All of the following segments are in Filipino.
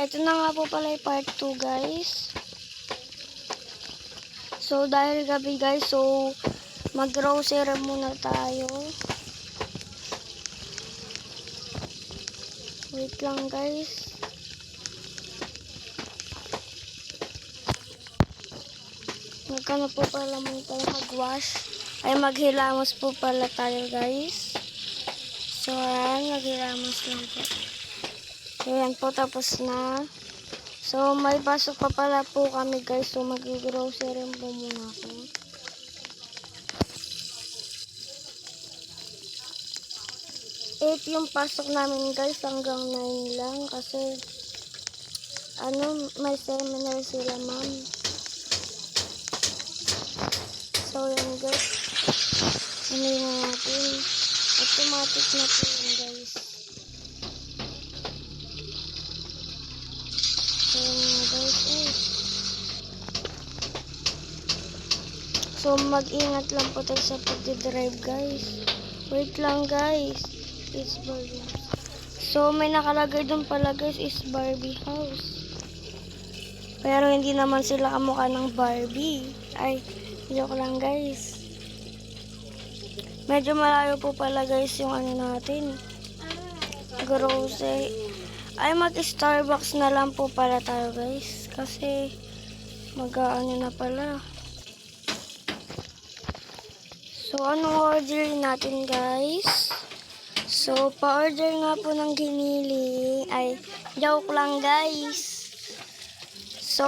Ito na nga po pala yung part 2 guys. So dahil gabi guys, so mag-grocery muna tayo. Wait lang guys. Magkano po pala muna tayo mag-wash. Ay maghilamos po pala tayo guys. So ayan, maghilamos lang po. So yan po, tapos na. So may pasok pa pala po kami guys. So mag-grocery po muna ako. Yung pasok namin guys, hanggang 9 lang kasi may seminar sila ma'am. So yan guys, na natin, automatic na po yun guys. So yan nga guys, so mag-ingat lang po tayo sa pag-drive guys. Wait lang guys. It's Barbie. So may nakalagay dun pala guys, is Barbie house. Pero hindi naman sila kamukha ng Barbie. Ay, joke lang guys. Medyo malayo po pala guys yung natin. Grocery. Ay mag-Starbucks na lang po pala tayo guys. Kasi na pala. So anong order natin guys? So, pa-order nga po ng ginili. Ay, joke lang guys. So,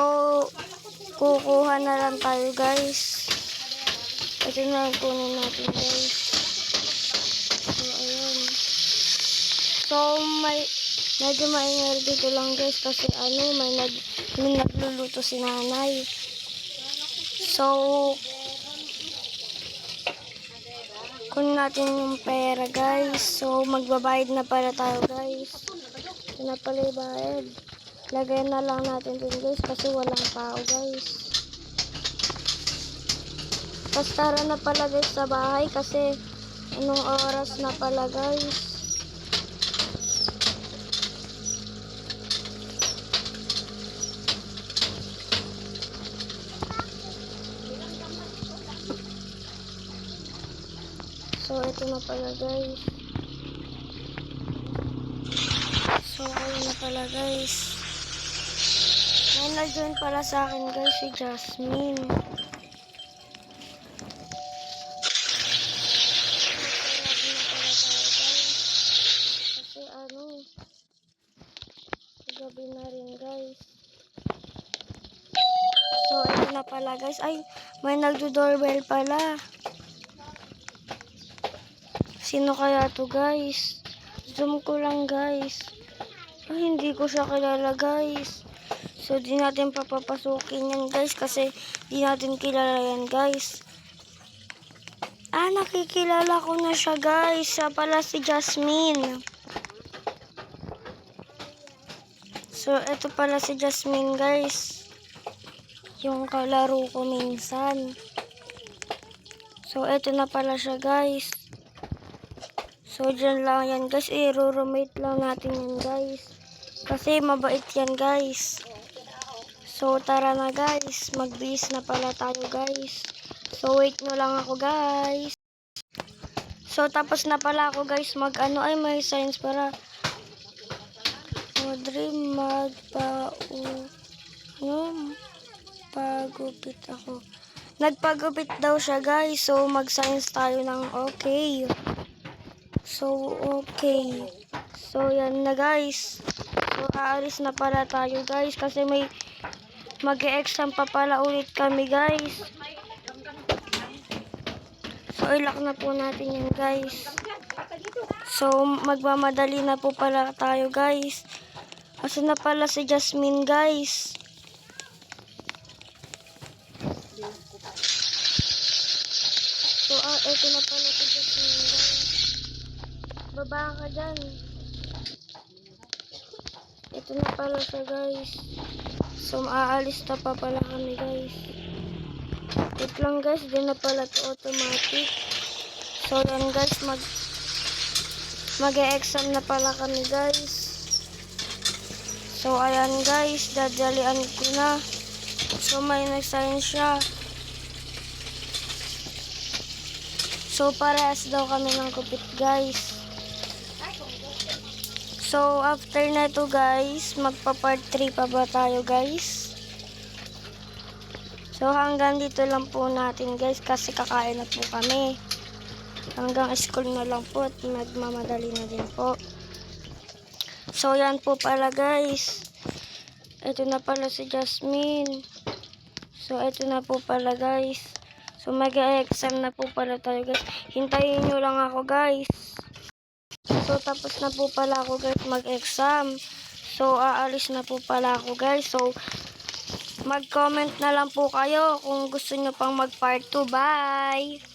kukuha na lang tayo guys. Ito na lang kunin natin guys. So, ayan. So, medyo maingay dito lang guys kasi may nagluluto si nanay. So, kunin natin yung pera guys. So magbabayad na pala tayo guys. Ito na pala yung bayad. Lagay na lang natin dun guys kasi walang tao guys. Tapos tara na pala guys sa bahay kasi anong oras na pala guys. So, ito na pala guys. So, ayun na pala guys. May nag-join pala sa akin guys, si Jasmine. Kasi gabi na rin guys. So, ito na pala guys. Ay, may nagdo-doorbell pala. Sino kaya to guys? Zoom ko lang guys. Ay, hindi ko siya kilala guys. So di natin papapasukin yan guys kasi di natin kilala yan guys. Nakikilala ko na siya guys. Siya pala si Jasmine. So ito pala si Jasmine guys. Yung kalaro ko minsan. So ito na pala siya guys. So, dyan lang yan guys. I-roommate lang natin yan guys. Kasi mabait yan guys. So, tara na guys. Mag-bis na pala tayo guys. So, wait nyo lang ako guys. So, tapos na pala ako guys. Ay, may signs para Dream pagupit ako. Nagpagupit daw siya guys. So, mag-signs tayo ng okay. So, okay. So, yan na guys. So, aalis na pala tayo guys. Kasi may mag-e-exam pa pala ulit kami guys. So, ilak na po natin yan guys. So, magmamadali na po pala tayo guys. Kasi na pala si Jasmine guys. So, eto na pala si Jasmine guys. Baba ka dyan. Ito na pala siya guys. So aalis na pa pala kami guys. Wait lang guys, di na pala to automatic. So yan guys, mag-e-exam na pala kami guys. So, ayan guys, dadalian ko na. So, may nagsign siya. So, parehas daw kami ng kupit guys. So, after na to guys, magpa-part 3 pa ba tayo guys? So, hanggang dito lang po natin guys kasi kakain na po kami. Hanggang school na lang po at magmamadali na din po. So, yan po pala guys. Ito na pala si Jasmine. So, ito na po pala guys. So, mag-exam na po pala tayo guys. Hintayin nyo lang ako guys. So, tapos na po pala ako guys mag-exam. So, aalis na po pala ako guys. So, mag-comment na lang po kayo kung gusto nyo pang mag-part 2. Bye!